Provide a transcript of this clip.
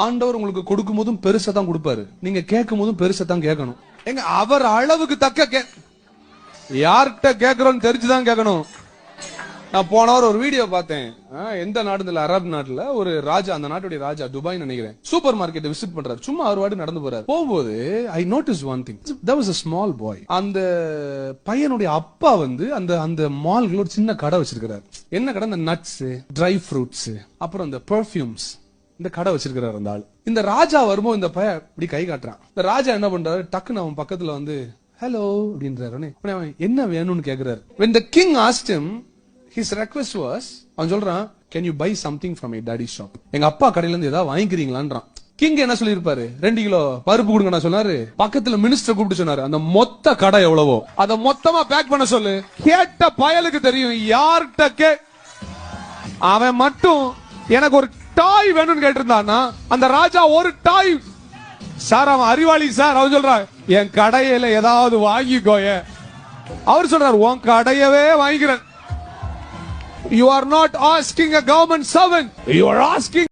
ஆண்டவர் உங்களுக்கு கொடுக்கும் போதும் பெருசா தான் கொடுப்பாரு, நீங்க கேட்கும் போதும் பெருசா தான் கேட்கணும். எங்க அவர் அளவுக்கு தக்க யார்கிட்ட கேட்கிறோம் தெரிஞ்சுதான் கேட்கணும். நான் போன வாரம் ஒரு வீடியோ பார்த்தேன். எந்த நாடு, அரபு நாட்டுல ஒரு ராஜா, அந்த நாட்டுடைய ராஜா துபாய் நினைக்கிறேன், சூப்பர் மார்க்கெட் விசிட் பண்றாரு. சும்மா அவர் வாடி நடந்து போறாரு. போகும்போது ஐ notice one thing, there was a small boy. அந்த பையனுடைய அப்பா வந்து அந்த மால்ல ஒரு சின்ன கடை வச்சிருக்காரு. என்ன கடை? இந்த நட்ஸ், ட்ரை ஃப்ரூட்ஸ், அப்புறம் இந்த பெர்ஃபியூம்ஸ், இந்த கடை வச்சிருக்கிறார் அந்த ஆள். இந்த ராஜா வரும்போது இந்த பையன் இப்படி கை காட்டுறான். இந்த ராஜா என்ன பண்றாரு, டக்குன்னு அவன் பக்கத்துல வந்து ஹலோ அப்படின்றாரு. என்ன வேணும்னு கேக்குறாரு. when the king asked him, his request was, அவன் சொல்றான், can you buy something from my daddy's shop? எங்க அப்பா கடையில இருந்து ஏதாவது வாங்கிக்கிறீங்களான்றான். கிங் என்ன சொல்லிருப்பாரு, 2 கிலோ பருப்பு கொடுங்க நான் சொன்னாரு. பக்கத்துல மினிஸ்டர் கூப்பிட்டு சொன்னாரு, அந்த மொத்த கடை எவ்வளவோ அத மொத்தமா பேக் பண்ண சொல்லு. கேட்ட பயலுக்கு தெரியும் யார்கிட்ட அவன் மட்டும் எனக்கு ஒரு டாய் வேணும்னு கேட்டிருந்தான்னா அந்த ராஜா ஒரு டாய் சார், அவன் அறிவாளி சார். அவன் சொல்றான், என் கடையில ஏதாவது வாங்கிக்கோய. அவர் சொல்றாரு, உன் கடையவே வாங்கிக்கிறேன். You are not asking a government servant, you are asking